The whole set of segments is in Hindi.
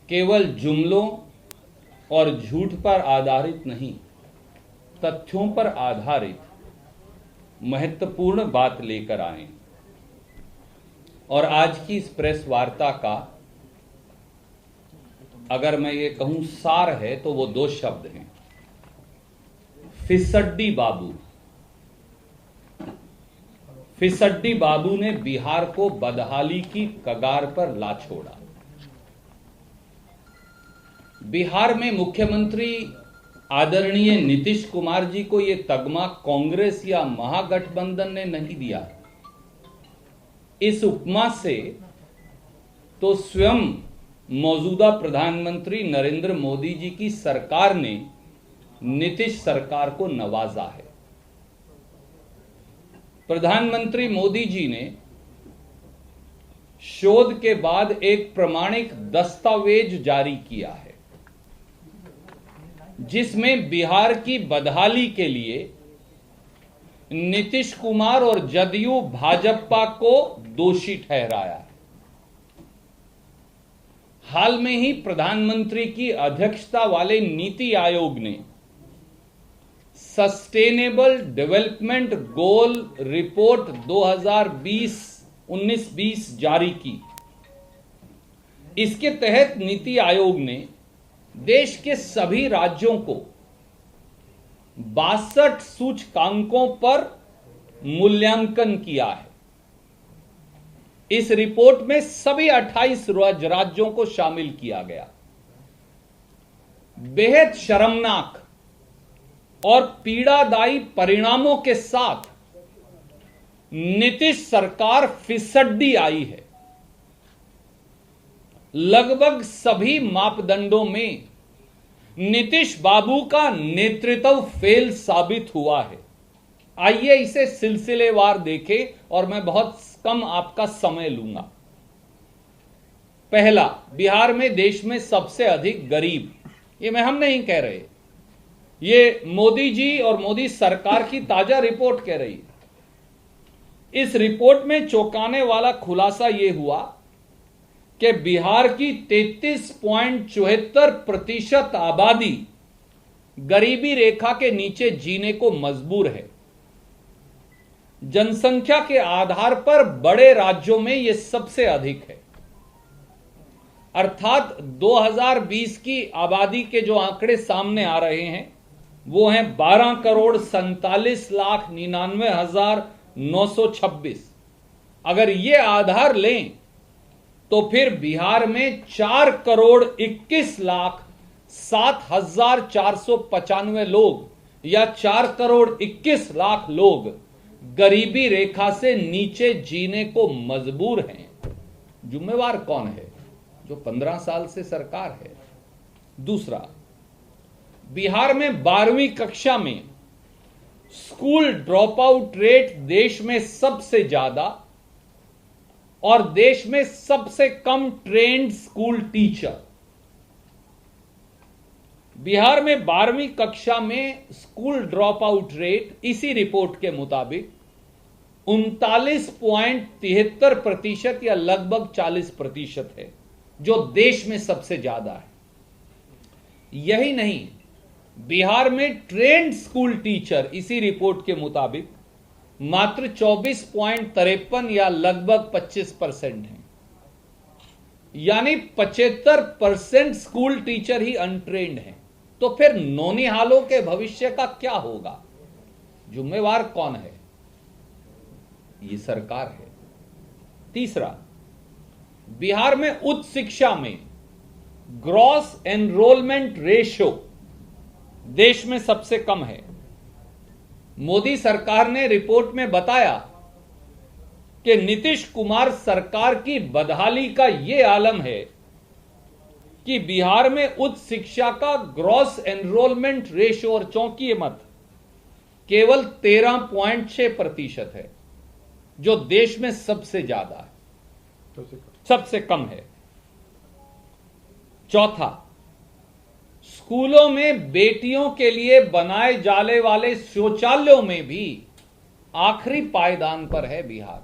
केवल जुमलों और झूठ पर आधारित नहीं, तथ्यों पर आधारित महत्वपूर्ण बात लेकर आए। और आज की इस प्रेस वार्ता का अगर मैं ये कहूं सार है तो वो दो शब्द हैं, फिसड्डी बाबू। फिसड्डी बाबू ने बिहार को बदहाली की कगार पर ला छोड़ा। बिहार में मुख्यमंत्री आदरणीय नीतीश कुमार जी को यह तगमा कांग्रेस या महागठबंधन ने नहीं दिया। इस उपमा से तो स्वयं मौजूदा प्रधानमंत्री नरेंद्र मोदी जी की सरकार ने नीतीश सरकार को नवाजा है। प्रधानमंत्री मोदी जी ने शोध के बाद एक प्रमाणिक दस्तावेज जारी किया है, जिसमें बिहार की बदहाली के लिए नीतीश कुमार और जदयू भाजपा को दोषी ठहराया है। हाल में ही प्रधानमंत्री की अध्यक्षता वाले नीति आयोग ने सस्टेनेबल डेवलपमेंट गोल रिपोर्ट 2019-20 जारी की। इसके तहत नीति आयोग ने देश के सभी राज्यों को 62 सूचकांकों पर मूल्यांकन किया है। इस रिपोर्ट में सभी 28 राज्यों को शामिल किया गया। बेहद शर्मनाक और पीड़ादायी परिणामों के साथ नीतीश सरकार फिसड्डी आई है। लगभग सभी मापदंडों में नीतीश बाबू का नेतृत्व फेल साबित हुआ है। आइए इसे सिलसिलेवार देखें और मैं बहुत कम आपका समय लूंगा। पहला, बिहार में देश में सबसे अधिक गरीब। ये हम नहीं कह रहे, ये मोदी जी और मोदी सरकार की ताजा रिपोर्ट कह रही है। इस रिपोर्ट में चौंकाने वाला खुलासा यह हुआ कि बिहार की 33.74% आबादी गरीबी रेखा के नीचे जीने को मजबूर है। जनसंख्या के आधार पर बड़े राज्यों में यह सबसे अधिक है। अर्थात 2020 की आबादी के जो आंकड़े सामने आ रहे हैं वो हैं 12,47,99,926। अगर ये आधार लें तो फिर बिहार में 4,21,07,495 लोग या 4,21,00,000 लोग गरीबी रेखा से नीचे जीने को मजबूर हैं। जिम्मेवार कौन है? जो 15 साल से सरकार है। दूसरा, बिहार में 12वीं कक्षा में स्कूल ड्रॉप आउट रेट देश में सबसे ज्यादा और देश में सबसे कम ट्रेंड स्कूल टीचर। बिहार में 12वीं कक्षा में स्कूल ड्रॉप आउट रेट इसी रिपोर्ट के मुताबिक 39.73% या लगभग 40% है, जो देश में सबसे ज्यादा है। यही नहीं, बिहार में ट्रेंड स्कूल टीचर इसी रिपोर्ट के मुताबिक मात्र 24.53 या लगभग 25% है। यानी 75% स्कूल टीचर ही अनट्रेंड हैं। तो फिर नौनिहालों के भविष्य का क्या होगा? जिम्मेवार कौन है? ये सरकार है। तीसरा, बिहार में उच्च शिक्षा में ग्रॉस एनरोलमेंट रेशियो देश में सबसे कम है। मोदी सरकार ने रिपोर्ट में बताया कि नीतीश कुमार सरकार की बदहाली का यह आलम है कि बिहार में उच्च शिक्षा का ग्रॉस एनरोलमेंट रेशियो, और चौंकिए मत, केवल 13.6% है, जो देश में सबसे ज्यादा है, सबसे कम है। चौथा, स्कूलों में बेटियों के लिए बनाए जाने वाले शौचालयों में भी आखिरी पायदान पर है बिहार।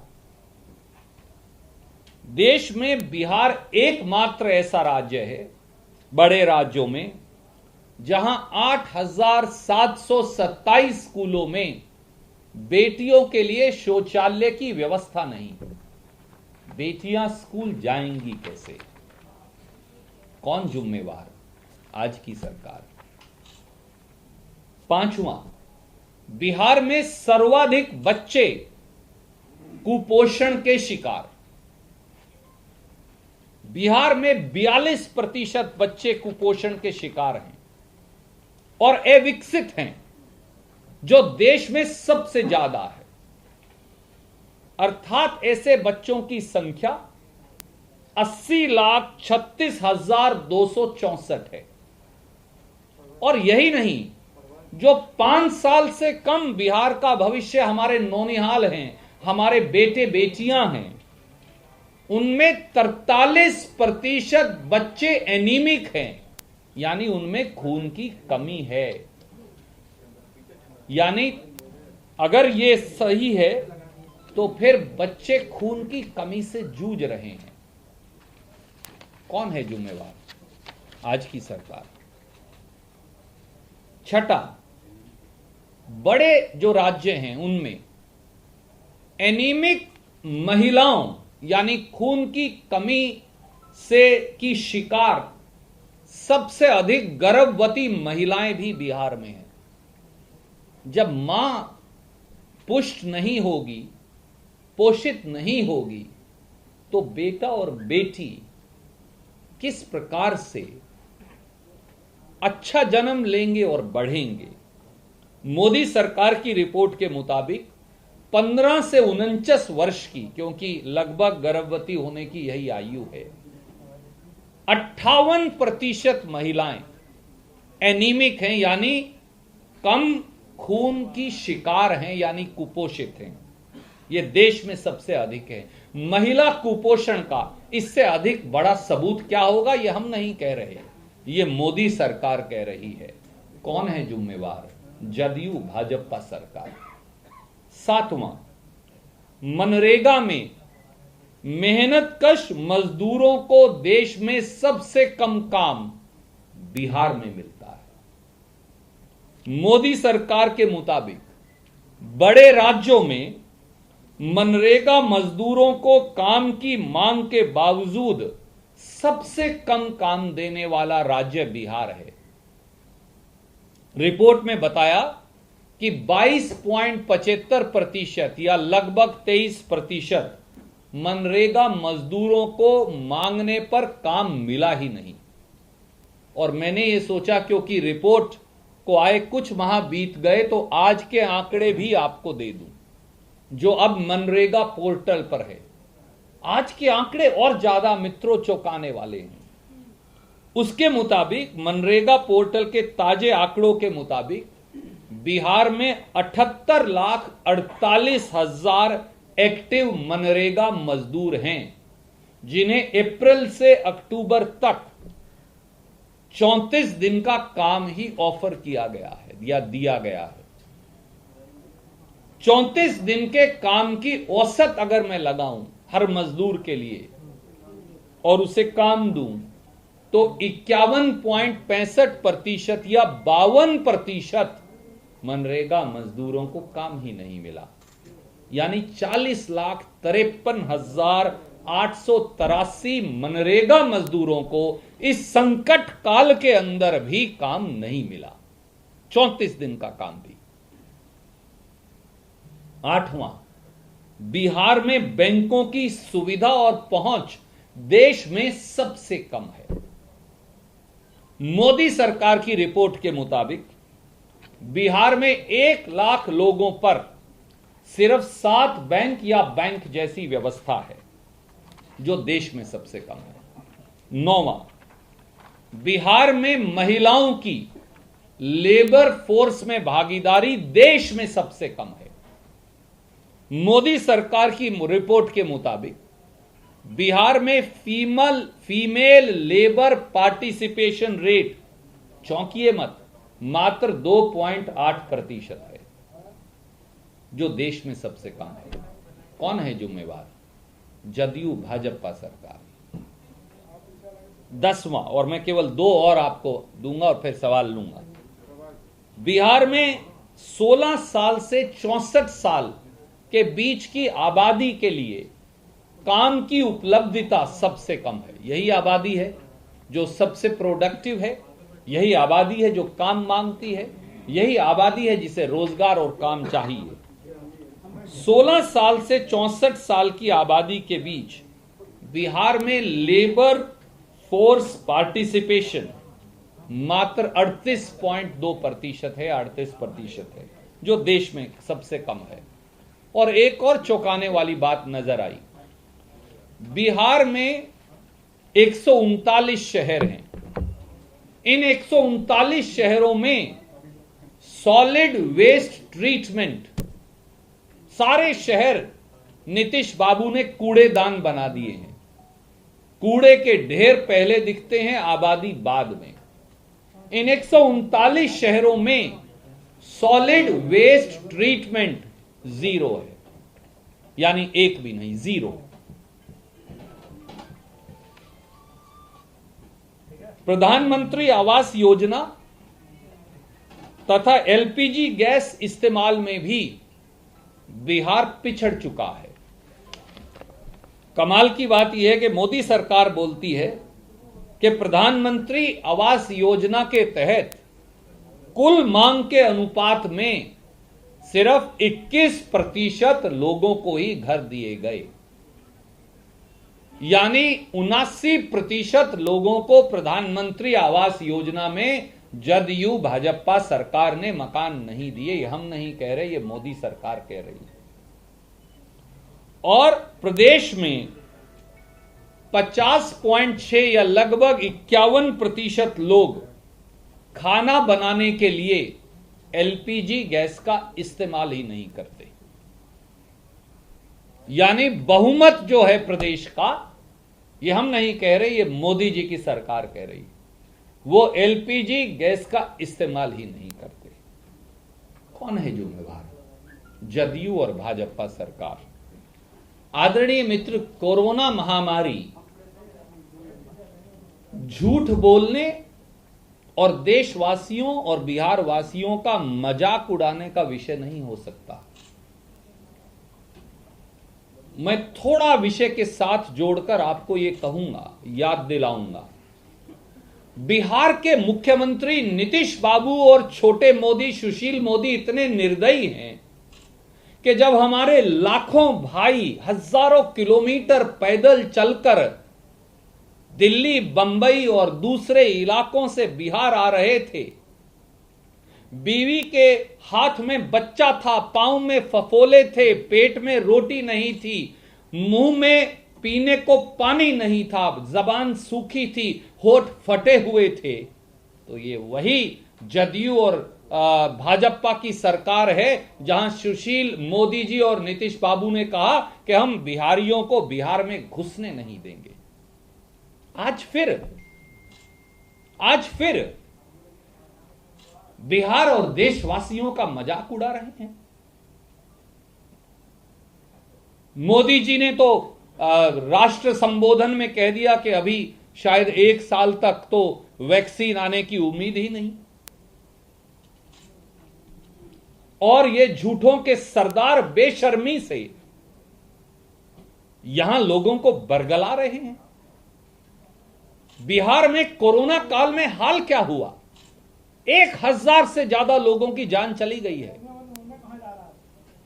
देश में बिहार एकमात्र ऐसा राज्य है बड़े राज्यों में जहां 8,727 स्कूलों में बेटियों के लिए शौचालय की व्यवस्था नहीं है। बेटियां स्कूल जाएंगी कैसे? कौन जिम्मेवार? आज की सरकार। पांचवा, बिहार में सर्वाधिक बच्चे कुपोषण के शिकार। बिहार में 42% बच्चे कुपोषण के शिकार हैं और अविकसित हैं, जो देश में सबसे ज्यादा है। अर्थात ऐसे बच्चों की संख्या 80,36,264 है। और यही नहीं, जो 5 साल से कम बिहार का भविष्य हमारे नौनिहाल हैं, हमारे बेटे बेटियां हैं, उनमें 43% बच्चे एनीमिक हैं, यानी उनमें खून की कमी है। यानी अगर ये सही है तो फिर बच्चे खून की कमी से जूझ रहे हैं। कौन है जिम्मेवार? आज की सरकार। छठा, बड़े जो राज्य हैं उनमें एनीमिक महिलाओं यानी खून की कमी से की शिकार सबसे अधिक गर्भवती महिलाएं भी बिहार में हैं। जब मां पुष्ट नहीं होगी, पोषित नहीं होगी, तो बेटा और बेटी किस प्रकार से अच्छा जन्म लेंगे और बढ़ेंगे? मोदी सरकार की रिपोर्ट के मुताबिक 15 से 49 वर्ष की, क्योंकि लगभग गर्भवती होने की यही आयु है, 58% महिलाएं एनीमिक हैं, यानी कम खून की शिकार हैं, यानी कुपोषित हैं। यह देश में सबसे अधिक है। महिला कुपोषण का इससे अधिक बड़ा सबूत क्या होगा? यह हम नहीं कह रहे, यह मोदी सरकार कह रही है। कौन है जिम्मेवार? जदयू भाजपा सरकार। सातवां, मनरेगा में मेहनतकश मजदूरों को देश में सबसे कम काम बिहार में मिलता है। मोदी सरकार के मुताबिक बड़े राज्यों में मनरेगा मजदूरों को काम की मांग के बावजूद सबसे कम काम देने वाला राज्य बिहार है। रिपोर्ट में बताया कि 22.75% या लगभग 23% मनरेगा मजदूरों को मांगने पर काम मिला ही नहीं। और मैंने ये सोचा क्योंकि रिपोर्ट को आए कुछ माह बीत गए तो आज के आंकड़े भी आपको दे दूं, जो अब मनरेगा पोर्टल पर है। आज के आंकड़े और ज्यादा मित्रों चौंकाने वाले हैं। उसके मुताबिक, मनरेगा पोर्टल के ताजे आंकड़ों के मुताबिक, बिहार में 78,48,000 एक्टिव मनरेगा मजदूर हैं, जिन्हें अप्रैल से अक्टूबर तक 34 दिन का काम ही ऑफर किया गया है या दिया गया है। 34 दिन के काम की औसत अगर मैं लगाऊं हर मजदूर के लिए और उसे काम दूं, तो 51.65% या 52% मनरेगा मजदूरों को काम ही नहीं मिला। यानी 40,53,883 मनरेगा मजदूरों को इस संकट काल के अंदर भी काम नहीं मिला, 34 दिन का काम भी। आठवां, बिहार में बैंकों की सुविधा और पहुंच देश में सबसे कम है। मोदी सरकार की रिपोर्ट के मुताबिक बिहार में 1 लाख लोगों पर सिर्फ 7 बैंक या बैंक जैसी व्यवस्था है, जो देश में सबसे कम है। 9वां, बिहार में महिलाओं की लेबर फोर्स में भागीदारी देश में सबसे कम है। मोदी सरकार की रिपोर्ट के मुताबिक बिहार में फीमेल लेबर पार्टिसिपेशन रेट, चौंकिए मत, मात्र 2.8% है, जो देश में सबसे कम है। कौन है जिम्मेवार? जदयू भाजपा सरकार। 10वां, और मैं केवल 2 और आपको दूंगा और फिर सवाल लूंगा। बिहार में 16 साल से 64 साल के बीच की आबादी के लिए काम की उपलब्धता सबसे कम है। यही आबादी है जो सबसे प्रोडक्टिव है, यही आबादी है जो काम मांगती है, यही आबादी है जिसे रोजगार और काम चाहिए। 16 साल से 64 साल की आबादी के बीच बिहार में लेबर फोर्स पार्टिसिपेशन मात्र 38.2% है, 38% है, जो देश में सबसे कम है। और एक और चौंकाने वाली बात नजर आई, बिहार में 139 शहर हैं। इन 139 शहरों में सॉलिड वेस्ट ट्रीटमेंट, सारे शहर नीतीश बाबू ने कूड़ेदान बना दिए हैं। कूड़े के ढेर पहले दिखते हैं, आबादी बाद में। इन 139 शहरों में सॉलिड वेस्ट ट्रीटमेंट 0 है, यानी एक भी नहीं, 0। प्रधानमंत्री आवास योजना तथा एलपीजी गैस इस्तेमाल में भी बिहार पिछड़ चुका है। कमाल की बात यह है कि मोदी सरकार बोलती है कि प्रधानमंत्री आवास योजना के तहत कुल मांग के अनुपात में सिर्फ 21% लोगों को ही घर दिए गए, यानी 79% लोगों को प्रधानमंत्री आवास योजना में जदयू भाजपा सरकार ने मकान नहीं दिए। ये हम नहीं कह रहे, ये मोदी सरकार कह रही है। और प्रदेश में 50.6 या लगभग 51% लोग खाना बनाने के लिए एलपीजी गैस का इस्तेमाल ही नहीं करते। यानी बहुमत जो है प्रदेश का, ये हम नहीं कह रहे, ये मोदी जी की सरकार कह रही, वो एलपीजी गैस का इस्तेमाल ही नहीं करते। कौन है जिम्मेवार? जदयू और भाजपा सरकार। आदरणीय मित्र, कोरोना महामारी झूठ बोलने और देशवासियों और बिहार वासियों का मजाक उड़ाने का विषय नहीं हो सकता। मैं थोड़ा विषय के साथ जोड़कर आपको यह कहूंगा, याद दिलाऊंगा। बिहार के मुख्यमंत्री नीतीश बाबू और छोटे मोदी, सुशील मोदी इतने निर्दयी हैं कि जब हमारे लाखों भाई हजारों किलोमीटर पैदल चलकर दिल्ली, बंबई और दूसरे इलाकों से बिहार आ रहे थे, बीवी के हाथ में बच्चा था, पांव में फफोले थे, पेट में रोटी नहीं थी, मुंह में पीने को पानी नहीं था, जबान सूखी थी, होठ फटे हुए थे, तो ये वही जदयू और भाजपा की सरकार है जहां सुशील मोदी जी और नीतीश बाबू ने कहा कि हम बिहारियों को बिहार में घुसने नहीं देंगे। आज फिर बिहार और देशवासियों का मजाक उड़ा रहे हैं। मोदी जी ने तो राष्ट्र संबोधन में कह दिया कि अभी शायद 1 साल तक तो वैक्सीन आने की उम्मीद ही नहीं। और ये झूठों के सरदार बेशर्मी से यहां लोगों को बरगला रहे हैं। बिहार में कोरोना काल में हाल क्या हुआ? 1000 से ज्यादा लोगों की जान चली गई है।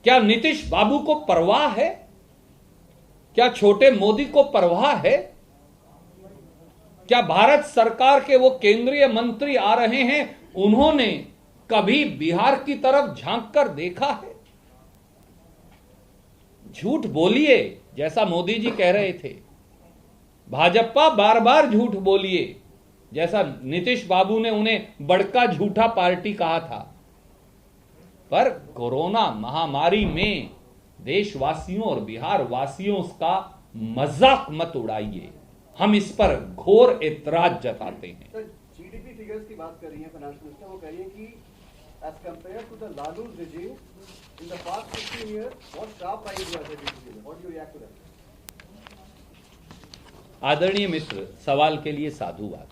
क्या नीतीश बाबू को परवाह है? क्या छोटे मोदी को परवाह है? क्या भारत सरकार के वो केंद्रीय मंत्री आ रहे हैं, उन्होंने कभी बिहार की तरफ झांक कर देखा है? झूठ बोलिए जैसा मोदी जी कह रहे थे, भाजपा बार बार झूठ बोलिए जैसा नीतीश बाबू ने उन्हें बड़का झूठा पार्टी कहा था, पर कोरोना महामारी में देशवासियों और बिहार वासियों का मजाक मत उड़ाइए। हम इस पर घोर एतराज जताते हैं। सर, जीडीपी फिगर्स की बात कर रही है फाइनेंस मिनिस्टर, वो कह रही है कि as compare to the Lalu regime in the past 15 years, what sharp rise हुआ है जीडीपी में? What do you react to that? आदरणीय मित्र, सवाल के लिए साधुवाद।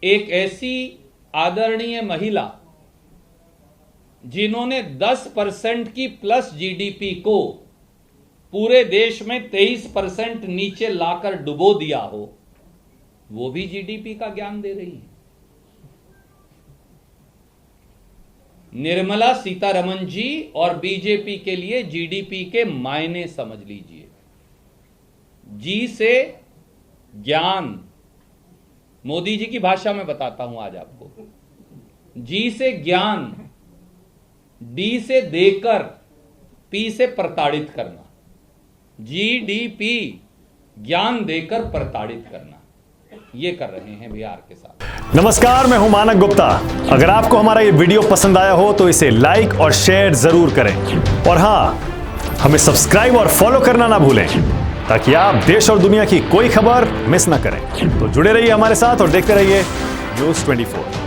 एक ऐसी आदरणीय महिला जिन्होंने 10% की प्लस जीडीपी को पूरे देश में 23% नीचे लाकर डुबो दिया हो, वो भी जीडीपी का ज्ञान दे रही है। निर्मला सीतारमण जी और बीजेपी के लिए जीडीपी के मायने समझ लीजिए। जी से ज्ञान, मोदी जी की भाषा में बताता हूं आज आपको। जी से ज्ञान, डी से देकर, पी से प्रताड़ित करना। जीडीपी ज्ञान देकर प्रताड़ित करना, ये कर रहे हैं बिहार के साथ। नमस्कार, मैं हूं मानक गुप्ता। अगर आपको हमारा ये वीडियो पसंद आया हो तो इसे लाइक और शेयर जरूर करें, और हां, हमें सब्सक्राइब और फॉलो करना ना भूलें ताकि आप देश और दुनिया की कोई खबर मिस ना करें। तो जुड़े रहिए हमारे साथ और देखते रहिए न्यूज़ 24।